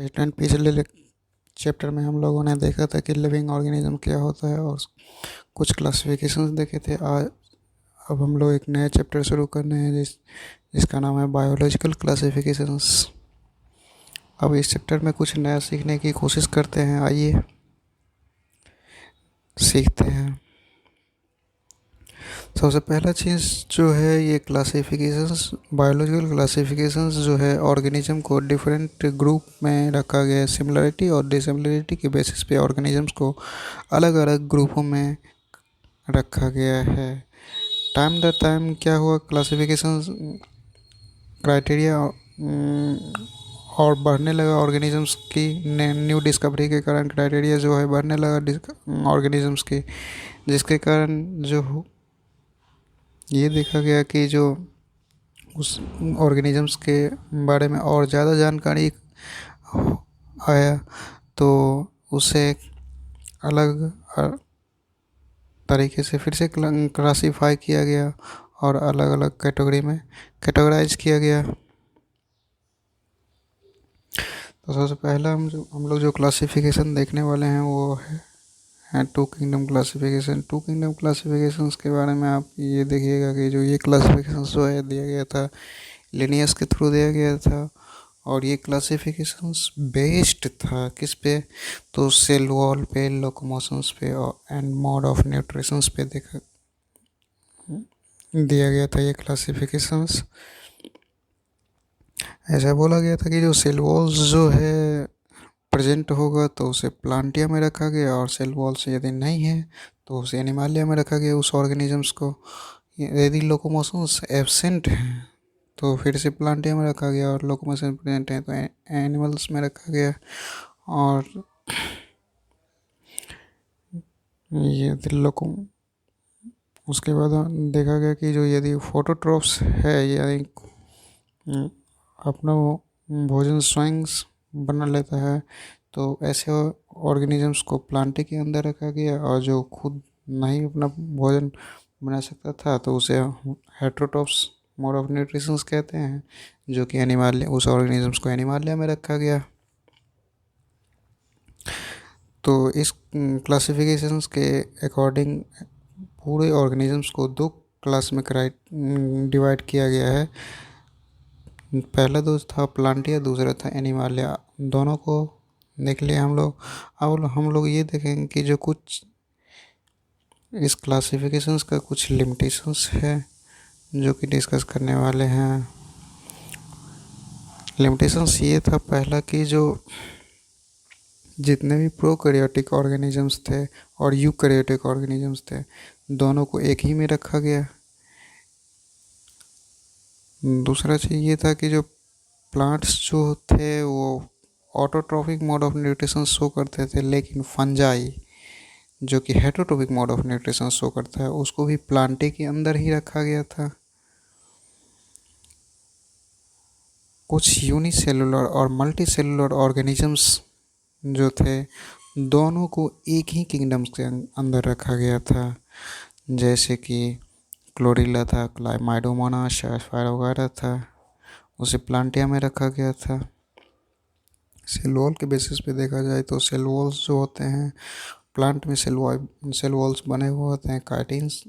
पिछले चैप्टर में हम लोगों ने देखा था कि लिविंग ऑर्गेनिज्म क्या होता है और कुछ क्लासिफिकेशंस देखे थे। आज अब हम लोग एक नया चैप्टर शुरू करने हैं जिसका नाम है बायोलॉजिकल क्लासिफिकेशंस। अब इस चैप्टर में कुछ नया सीखने की कोशिश करते हैं। आइए सीखते हैं। सबसे पहला चीज़ जो है ये क्लासिफिकेशंस, बायोलॉजिकल क्लासिफिकेशंस जो है ऑर्गेनिज्म को डिफरेंट ग्रुप में रखा गया है। सिमिलरिटी और डिसिमिलरिटी के बेसिस पे ऑर्गेनिजम्स को अलग अलग ग्रुपों में रखा गया है। टाइम दर टाइम क्या हुआ, क्लासिफिकेशंस क्राइटेरिया और बढ़ने लगा। ऑर्गेनिजम्स की न्यू डिस्कवरी के कारण क्राइटेरिया जो है बढ़ने लगा ऑर्गेनिजम्स की, जिसके कारण जो ये देखा गया कि जो उस ऑर्गेनिजम्स के बारे में और ज़्यादा जानकारी आया तो उसे अलग तरीके से फिर से क्लासीफाई किया गया और अलग अलग कैटेगरी में कैटेगराइज किया गया। तो सबसे पहला हम लोग जो क्लासिफिकेशन देखने वाले हैं वो है two kingdom classification. Two kingdom classifications के बारे में आप ये देखिएगा कि जो ये क्लासिफिकेशन जो है दिया गया था लिनियस के थ्रू दिया गया था, और ये क्लासिफिकेशंस बेस्ड था किस पे, तो सेल वॉल पे, लोकोमोशंस पे एंड मोड ऑफ न्यूट्रिशंस पे देखा दिया गया था ये क्लासिफिकेशंस। ऐसा बोला गया था कि जो सेल वॉल्स जो है प्रेजेंट होगा तो उसे प्लांटिया में रखा गया, और सेल वॉल्स यदि नहीं है तो उसे एनिमालिया में रखा गया उस ऑर्गेनिजम्स को। यदि लोकोमोशंस एब्सेंट हैं तो फिर से प्लांटिया में रखा गया, और लोकोमोशन प्रेजेंट है तो एनिमल्स में रखा गया। और ये लोको उसके बाद देखा गया कि जो यदि फोटोट्रॉप्स है यानी अपना भोजन स्वयं बना लेता है तो ऐसे ऑर्गेनिजम्स को प्लांटे के अंदर रखा गया, और जो खुद नहीं अपना भोजन बना सकता था तो उसे हेट्रोट्रॉप्स मोड ऑफ न्यूट्रिशंस कहते हैं, जो कि एनिमालिया उस ऑर्गेनिजम्स को एनिमालिया में रखा गया। तो इस क्लासिफिकेशंस के अकॉर्डिंग पूरे ऑर्गेनिजम्स को दो क्लास में डिवाइड किया गया है। पहला दोस्त था प्लांटिया, दूसरा था एनिमालिया। दोनों को देख लिया हम लोग। अब हम लोग ये देखेंगे कि जो कुछ इस क्लासिफिकेशंस का कुछ लिमिटेशंस है जो कि डिस्कस करने वाले हैं। लिमिटेशंस ये था पहला कि जो जितने भी प्रोकैरियोटिक ऑर्गेनिजम्स थे और यूकैरियोटिक ऑर्गेनिजम्स थे दोनों को एक ही में रखा गया। दूसरा चीज़ ये था कि जो प्लांट्स जो थे वो autotrophic mode of nutrition show करते थे, लेकिन फंजाई जो कि heterotrophic mode of nutrition show करता है उसको भी प्लांटे के अंदर ही रखा गया था। कुछ यूनिसेलुलर और मल्टीसेलुलर ऑर्गेनिजम्स जो थे दोनों को एक ही किंगडम्स के अंदर रखा गया था, जैसे कि क्लोरिला था, क्लाइमाइडोमोनास, शायफायर वगैरह था, उसे प्लांटिया में रखा गया था। सेल वॉल के बेसिस पे देखा जाए तो सेल वॉल्स जो होते हैं प्लांट में सेल वॉल्स बने हुए होते हैं काइटिन्स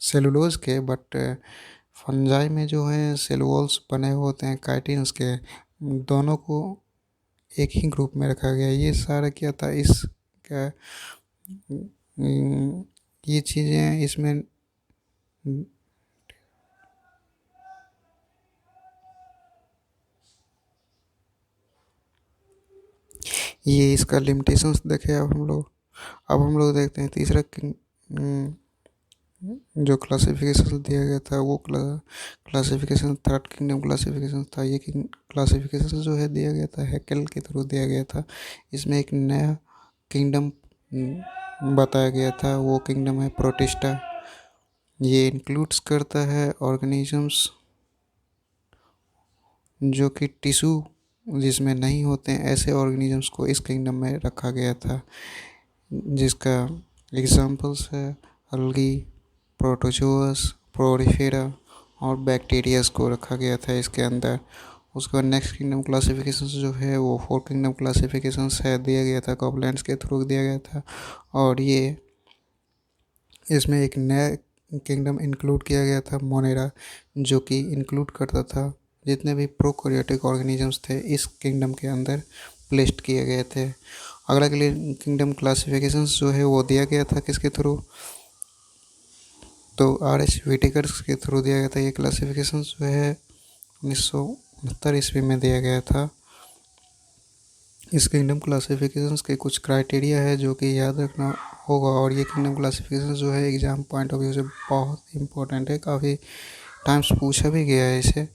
सेलुलोज के, बट फंजाई में जो है सेल वॉल्स बने हुए होते हैं काइटिन्स के। दोनों को एक ही ग्रुप में रखा गया। ये सारा क्या था इस क्या ये चीज़ें इसमें ये इसका लिमिटेशंस देखे। अब हम लोग देखते हैं तीसरा जो क्लासिफिकेशन दिया गया था वो क्लासिफिकेशन थर्ड किंगडम क्लासिफिकेशन था। ये क्लासिफिकेशन जो है दिया गया था हैकेल के थ्रू दिया गया था। इसमें एक नया किंगडम बताया गया था, वो किंगडम है प्रोटिस्टा। ये इंक्लूड्स करता है ऑर्गेनिजम्स जो कि टिश्यू जिसमें नहीं होते हैं, ऐसे ऑर्गेनिजम्स को इस किंगडम में रखा गया था, जिसका एग्जांपल्स है अलगी, प्रोटोजोअस, प्रोरिफेरा और बैक्टीरियाज को रखा गया था इसके अंदर। उसके बाद नेक्स्ट किंगडम क्लासिफिकेशन जो है वो 4 किंगडम क्लासिफिकेशन है दिया गया था, कॉपलैंड्स के थ्रू दिया गया था। और ये इसमें एक नया किंगडम इंक्लूड किया गया था, मोनेरा, जो कि इंक्लूड करता था जितने भी प्रोकैरियोटिक ऑर्गेनिजम्स थे इस किंगडम के अंदर प्लेस्ड किए गए थे। अगला किंगडम क्लासिफिकेशंस जो है वो दिया गया था किसके थ्रू, तो R.H. विटेकर्स के थ्रू दिया गया था। ये क्लासिफिकेशन जो है 1969 ईस्वी में दिया गया था। इस किंगडम क्लासिफिकेशंस के कुछ क्राइटेरिया है जो कि याद रखना होगा, और ये किंगडम क्लासिफिकेशन जो है एग्ज़ाम पॉइंट ऑफ व्यू से बहुत इंपॉर्टेंट है, काफ़ी टाइम्स पूछा भी गया है इसे।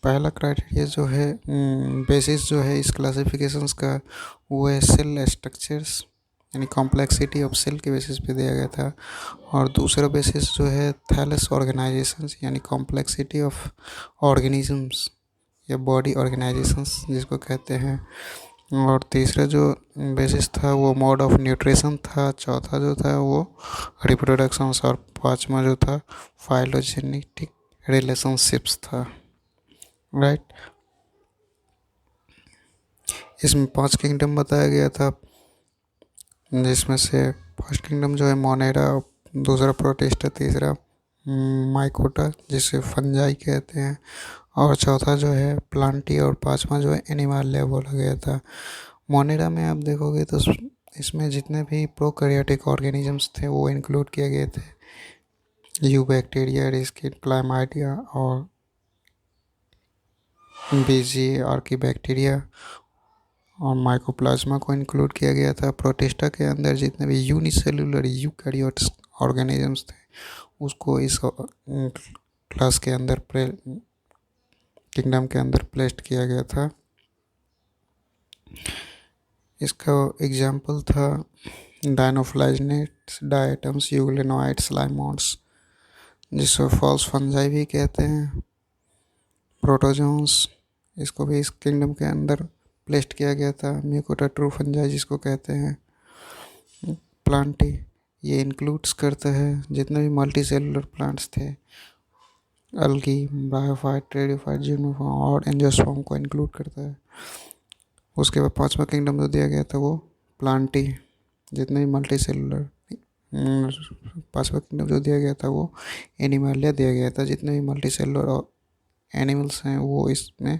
पहला क्राइटेरिया जो है बेसिस जो है इस क्लासिफिकेशंस का वो है सेल स्ट्रक्चर्स, यानी कॉम्प्लेक्सिटी ऑफ सेल के बेसिस पे दिया गया था। और दूसरा बेसिस जो है थैलस ऑर्गेनाइजेशंस, यानी कॉम्प्लेक्सिटी ऑफ ऑर्गेनिजम्स या बॉडी ऑर्गेनाइजेशंस जिसको कहते हैं। और तीसरा जो बेसिस था वो मोड ऑफ न्यूट्रिशन था। चौथा जो था वो रिप्रोडक्शंस, और पांचवा जो था फाइलोजेनेटिक रिलेशनशिप्स था। राइट, इसमें 5 किंगडम बताया गया था, जिसमें से फर्स्ट किंगडम जो है मोनेरा, दूसरा प्रोटिस्टा, तीसरा माइकोटा जिसे फंजाई कहते हैं, और चौथा जो है प्लांटी, और पांचवा जो है एनिमालिया बोला गया था। मोनेरा में आप देखोगे तो इसमें जितने भी प्रोकैरियोटिक ऑर्गेनिजम्स थे वो इंक्लूड किए गए थे, यू बैक्टीरिया, रिस्किन, क्लाइमाइडिया और बीजी आर्कीबैक्टीरिया और माइकोप्लाज्मा को इंक्लूड किया गया था। प्रोटिस्टा के अंदर जितने भी यूनिसेलुलर यूकैरियोट्स ऑर्गेनिजम्स थे उसको इस क्लास के अंदर किंगडम के अंदर प्लेस्ड किया गया था। इसका एग्जाम्पल था डायनोफ्लाइजनेट्स, डायटम्स, यूग्लेनोइड्स, लाइमोन्स जिसको फॉल्स फंजाई भी कहते हैं, प्रोटोजोन्स, इसको भी इस किंगडम के अंदर प्लेस्ड किया गया था। म्यूकोटा ट्रू फंजाई जिसको कहते हैं, प्लांटी, ये इंक्लूड्स करता है जितने भी मल्टी सेलुलर प्लांट्स थे, अल्गी, ब्रायोफाइट, ट्रेडियोफाइट, जिम्नोफॉर्म और एंजियोस्पर्म को इंक्लूड करता है। उसके बाद पांचवा किंगडम जो दिया गया था वो प्लांटी, जितने भी मल्टी सेलुलर। पांचवा किंगडम जो दिया गया था वो एनिमालिया दिया गया था, जितने भी मल्टी सेलुलर एनिमल्स हैं वो इसमें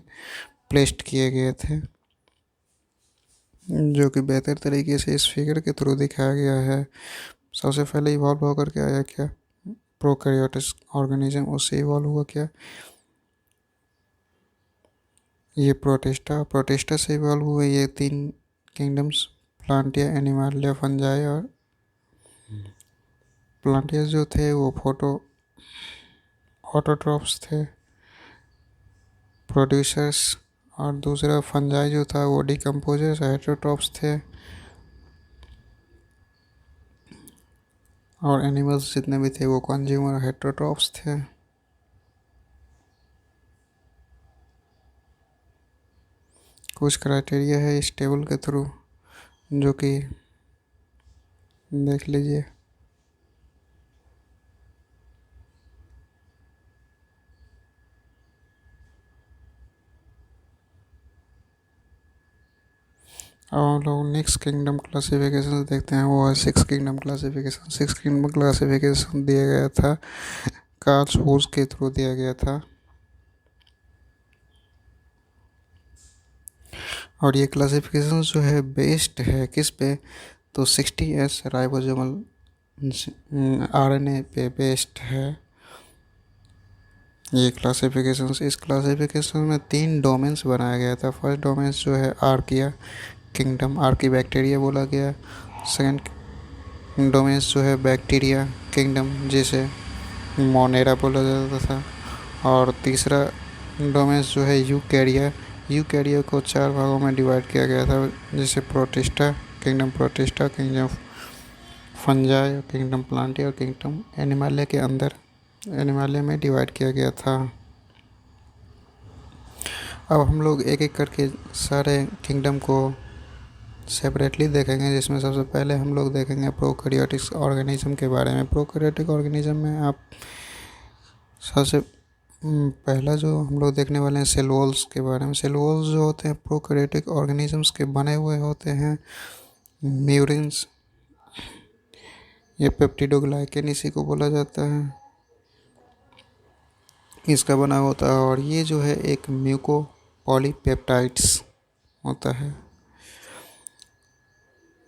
प्लेस्ड किए गए थे, जो कि बेहतर तरीके से इस फिगर के थ्रू दिखाया गया है। सबसे पहले इवॉल्व होकर के आया क्या, प्रोकैरियोटिक ऑर्गेनिज्म, उससे इवॉल्व हुआ क्या, ये प्रोटिस्टा से इवॉल्व हुए ये 3 किंगडम्स, प्लांटिया, एनिमालिया, फंजाई। और प्लांटिया जो थे वो ऑटोट्रॉप्स थे, प्रोड्यूसर्स, और दूसरा फंजाई जो था वो डिकम्पोजर्स, हेटेरोट्रॉप्स थे। और एनिमल्स जितने भी थे वो कंज्यूमर हेटेरोट्रॉप्स थे। कुछ क्राइटेरिया है इस टेबल के थ्रू जो कि देख लीजिए। अब हम लोग नेक्स्ट किंगडम क्लासिफिकेशन देखते हैं, वो है 6 किंगडम क्लासिफिकेशन। 6 किंगडम क्लासिफिकेशन दिया गया था, कार्ल वुश के थ्रू दिया गया था। और ये क्लासिफिकेशन जो है बेस्ड है किस पे, तो 60S राइबोसोमल RNA पे बेस्ड है ये क्लासिफिकेशन। इस क्लासिफिकेशन में 3 डोमेन्स बनाया गया था। फर्स्ट डोमेन्स जो है आर्किया किंगडम, आर्कीबैक्टीरिया बोला गया। सेकंड डोमेन्स जो है बैक्टीरिया किंगडम, जिसे मोनेरा बोला जाता था। और तीसरा डोमेन्स जो है यूकैरिया को 4 भागों में डिवाइड किया गया था, जिसे protista kingdom fungi, kingdom Plantae और किंगडम एनिमालिया में डिवाइड किया गया था। अब हम लोग एक एक करके सारे किंगडम को सेपरेटली देखेंगे, जिसमें सबसे पहले हम लोग देखेंगे प्रोकैरियोटिक ऑर्गेनिज्म के बारे में। प्रोकैरियोटिक ऑर्गेनिज्म में आप सबसे पहला जो हम लोग देखने वाले हैं सेल वॉल्स के बारे में। सेल वॉल्स जो होते हैं प्रोकैरियोटिक ऑर्गेनिजम्स के बने हुए होते हैं। म्यूरेंस, ये पेप्टिडोग्लाइकेन इसी को बोला जाता है, इसका बना होता है। और ये जो है एक म्यूको पॉलीपेप्टाइड्स होता है।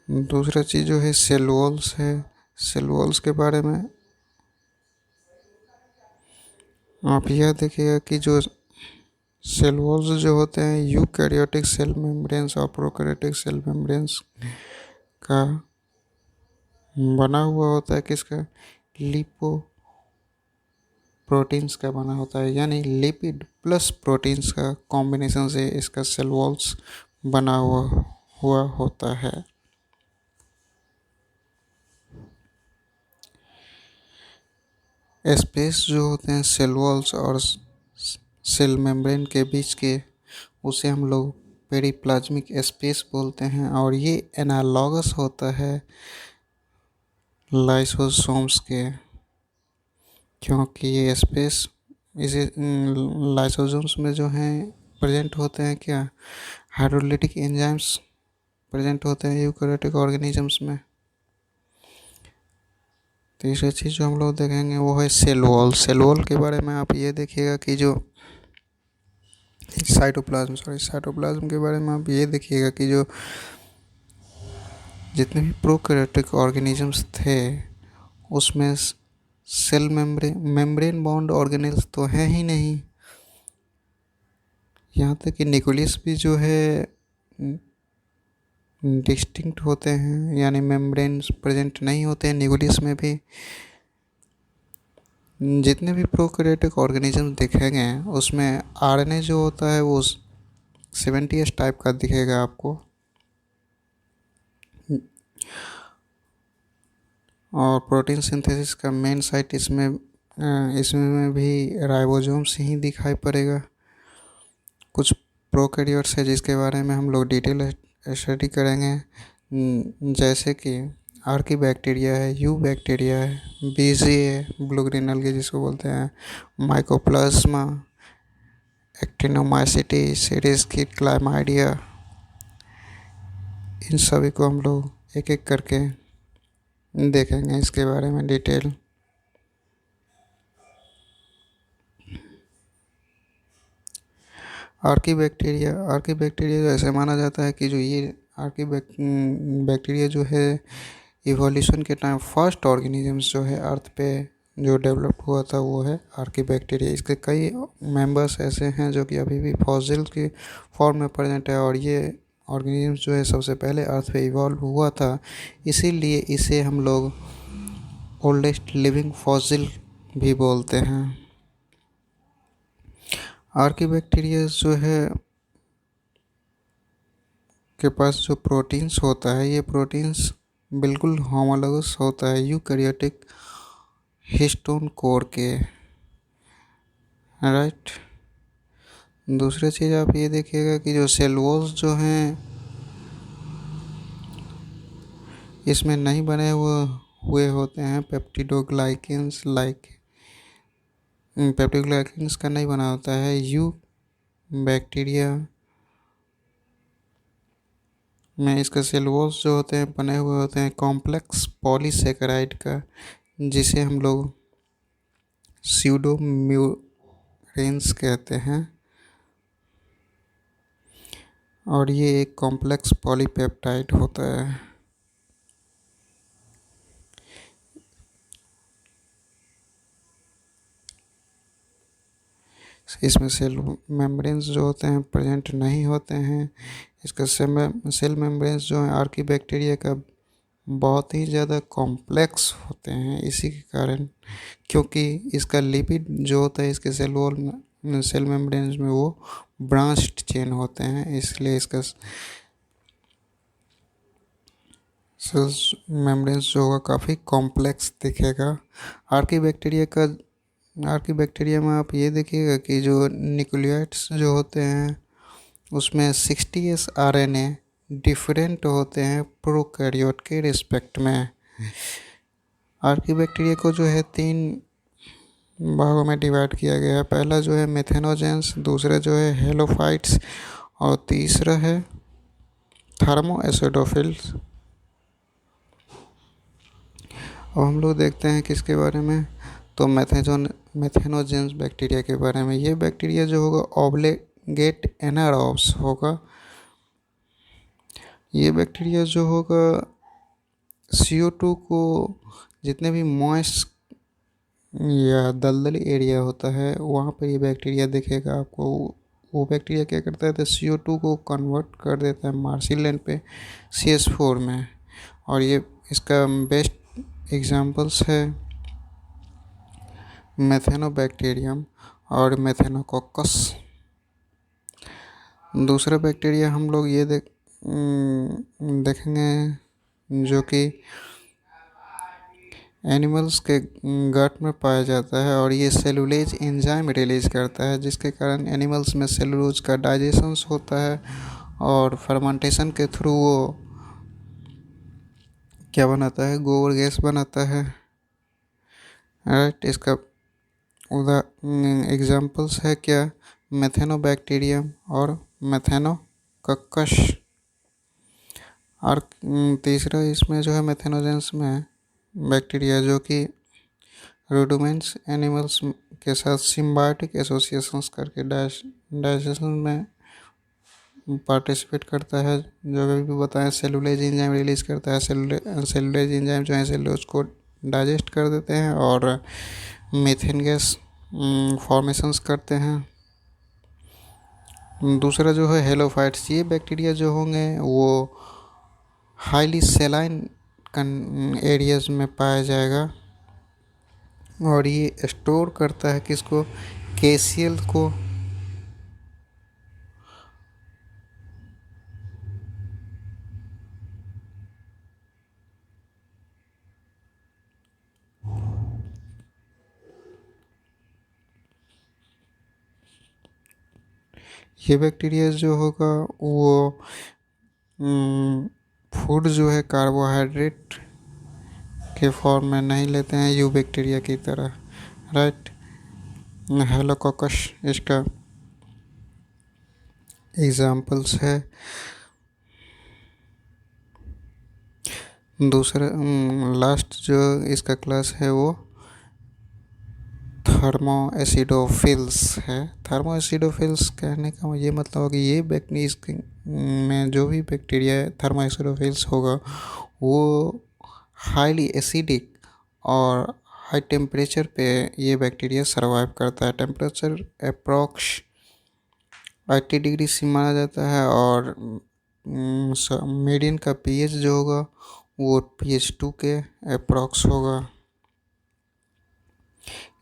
दूसरा चीज़ जो है सेल वॉल्स है। सेल वॉल्स के बारे में आप यह देखिएगा कि जो सेल वॉल्स जो होते हैं यूकैरियोटिक सेल मेम्ब्रेन्स और प्रोकैरियोटिक सेल मेम्ब्रेन्स का बना हुआ होता है। किसका? लिपो प्रोटीन्स का बना होता है, यानी लिपिड प्लस प्रोटीन्स का कॉम्बिनेशन से इसका सेल वॉल्स बना हुआ होता है। स्पेस जो होते हैं सेल वॉल्स और सेल मेम्ब्रेन के बीच के, उसे हम लोग पेरिप्लाज्मिक स्पेस बोलते हैं। और ये एनालॉगस होता है लाइसोसोम्स के, क्योंकि ये स्पेस इसे लाइसोसोम्स में जो हैं प्रेजेंट होते हैं क्या, हाइड्रोलिटिक एंजाइम्स प्रेजेंट होते हैं यूकैरियोटिक ऑर्गेनिजम्स में। तीसरी चीज़ जो हम लोग देखेंगे वो है सेल वॉल। सेल वॉल के बारे में आप ये देखिएगा कि जो साइटोप्लाज्म के बारे में आप ये देखिएगा कि जो जितने भी प्रोकैरियोटिक ऑर्गेनिजम्स थे उसमें सेल मेम्ब्रेन बाउंड ऑर्गेनेल्स तो हैं ही नहीं। यहाँ तक कि न्यूक्लियस भी जो है डिस्टिंक्ट होते हैं, यानी मेम्ब्रेन प्रेजेंट नहीं होते हैं न्यूक्लियस में भी। जितने भी प्रोकैरियोटिक ऑर्गेनिज्म दिखेंगे उसमें आरएनए जो होता है वो 70s टाइप का दिखेगा आपको। और प्रोटीन सिंथेसिस का मेन साइट इसमें भी राइबोसोम्स ही दिखाई पड़ेगा। कुछ प्रोकैरियोट्स है जिसके बारे में हम लोग डिटेल स्टडी करेंगे, जैसे कि आर्की बैक्टीरिया है, यू बैक्टीरिया है, बीजी है, ब्लू ग्रीन अलगे जिसको बोलते हैं, माइकोप्लाज्मा, एक्टिनोमाइसीटी, सीरीज की क्लाइमाइडिया, इन सभी को हम लोग एक एक करके देखेंगे इसके बारे में डिटेल। आर्की बैक्टीरिया ऐसे माना जाता है कि जो ये बैक्टीरिया जो है इवोल्यूशन के टाइम फर्स्ट ऑर्गेनिजम्स जो है अर्थ पे जो डेवलप हुआ था वो है आर्की बैक्टीरिया। इसके कई मेंबर्स ऐसे हैं जो कि अभी भी फॉसिल की फॉर्म में प्रेजेंट है। और ये ऑर्गेनिजम्स जो है सबसे पहले अर्थ पे इवॉल्व हुआ था, इसीलिए इसे हम लोग ओल्डेस्ट लिविंग फॉसिल भी बोलते हैं। आर्कीबैक्टीरिया जो है के पास जो प्रोटीन्स होता है, ये प्रोटीन्स बिल्कुल होमोलॉगस होता है यूकैरियोटिक हिस्टोन कोर के, राइट। दूसरी चीज़ आप ये देखिएगा कि जो सेल वॉल्स जो हैं इसमें नहीं बने हुए होते हैं पेप्टिडोग्लाइकेंस पेप्टिडोग्लाइकेंस का नहीं बना होता है। यू बैक्टीरिया में इसका सेल वॉल्स जो होते हैं बने हुए होते हैं कॉम्प्लेक्स पॉलीसेकेराइड का, जिसे हम लोग स्यूडोम्यूरेंस कहते हैं। और ये एक कॉम्प्लेक्स पॉलीपेप्टाइड होता है। इसमें सेल मेम्ब्रेन्स जो होते हैं प्रेजेंट नहीं होते हैं। इसका सेल मेम्ब्रेन्स जो है आर्की बैक्टीरिया का बहुत ही ज़्यादा कॉम्प्लेक्स होते हैं, इसी के कारण, क्योंकि इसका लिपिड जो होता है इसके सेल मेम्ब्रेन्स में वो ब्रांच्ड चेन होते हैं, इसलिए इसका सेल मेम्ब्रेन्स जो होगा काफ़ी कॉम्प्लेक्स दिखेगा। आर्की बैक्टीरिया में आप ये देखिएगा कि जो न्यूक्लियोइड्स जो होते हैं उसमें 60s RNA डिफरेंट होते हैं प्रोकैरियोट के रिस्पेक्ट में। आर्की बैक्टीरिया को जो है 3 भागों में डिवाइड किया गया है। पहला जो है मेथेनोजेंस, दूसरा जो है हेलोफाइट्स और तीसरा है थर्मो एसिडोफिल्स। अब हम लोग देखते हैं किसके बारे में, तो मेथेनोजेंस बैक्टीरिया के बारे में। ये बैक्टीरिया जो होगा ऑब्लिगेट एनारोब्स होगा। ये बैक्टीरिया जो होगा CO2 को, जितने भी मॉइस्ट या दलदली एरिया होता है वहाँ पर ये बैक्टीरिया दिखेगा आपको। वो बैक्टीरिया क्या करता है, तो CO2 को कन्वर्ट कर देता है मार्सिलेंट पे CH4 में। और ये इसका बेस्ट एग्जांपल्स है मेथेनोबैक्टीरियम और मेथेनोकोकस। दूसरा बैक्टीरिया हम लोग ये देखेंगे जो कि एनिमल्स के गट में पाया जाता है, और ये सेलुलेज एंजाइम रिलीज करता है, जिसके कारण एनिमल्स में सेलुलोज का डाइजेशन होता है और फर्मेंटेशन के थ्रू वो क्या बनाता है, गोबर गैस बनाता है। राइट, इसका एग्जाम्पल्स है क्या, मेथेनोबैक्टीरियम और मेथेनोकक्कस। और तीसरा इसमें जो है मेथेनोजेंस में बैक्टीरिया जो कि रूडोमेंट्स एनिमल्स के साथ सिम्बायोटिक एसोसिएशंस करके डाइजेशन में पार्टिसिपेट करता है। जो भी बताएं, सेलुलेज एंजाइम रिलीज करता है। सेलुलेज एंजाइम जो है सेलुलोज को डाइजेस्ट कर देते हैं और मीथेन गैस फॉर्मेशंस करते हैं। दूसरा जो है हेलोफाइट्स, ये बैक्टीरिया जो होंगे वो हाईली सेलाइन एरियाज में पाया जाएगा, और ये स्टोर करता है किसको, KCl को। ये बैक्टीरिया जो होगा वो फूड जो है कार्बोहाइड्रेट के फॉर्म में नहीं लेते हैं यू बैक्टीरिया की तरह। राइट, हेलोकोकस इसका एग्जाम्पल्स है। दूसरा लास्ट जो इसका क्लास है वो थर्मो एसिडोफिल्स है। थर्मो एसिडोफिल्स कहने का ये मतलब है कि ये बैक्टीरिया में जो भी बैक्टीरिया थर्मो एसिडोफिल्स होगा वो हाईली एसिडिक और हाई टेम्परेचर पे ये बैक्टीरिया सरवाइव करता है। टेम्परेचर अप्रॉक्स 80 डिग्री से माना जाता है, और मीडियन का pH जो होगा वो pH 2 के अप्रॉक्स होगा।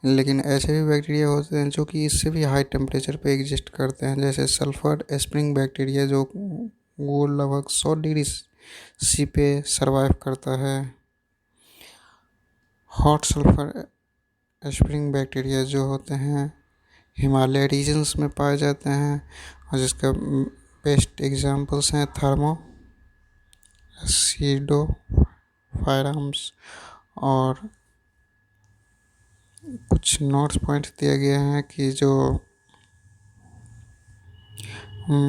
लेकिन ऐसे भी बैक्टीरिया होते हैं जो कि इससे भी हाई टेम्परेचर पे एग्जिस्ट करते हैं, जैसे सल्फर स्प्रिंग बैक्टीरिया जो वो लगभग 100 डिग्री C पे सरवाइव करता है। हॉट सल्फर स्प्रिंग बैक्टीरिया जो होते हैं हिमालय रीजन्स में पाए जाते हैं, और जिसका बेस्ट एग्जांपल्स हैं थर्मो एसिडोफायरम्स। और कुछ नोट्स पॉइंट दिया गया है कि जो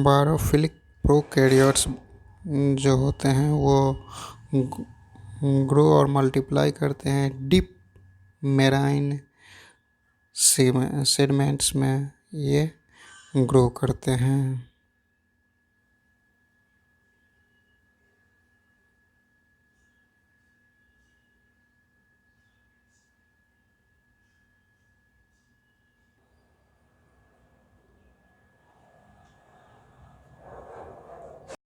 बायोफिलिक प्रोकैरियोट्स जो होते हैं वो ग्रो और मल्टीप्लाई करते हैं डीप मेराइन सेडमेंट्स में, ये ग्रो करते हैं।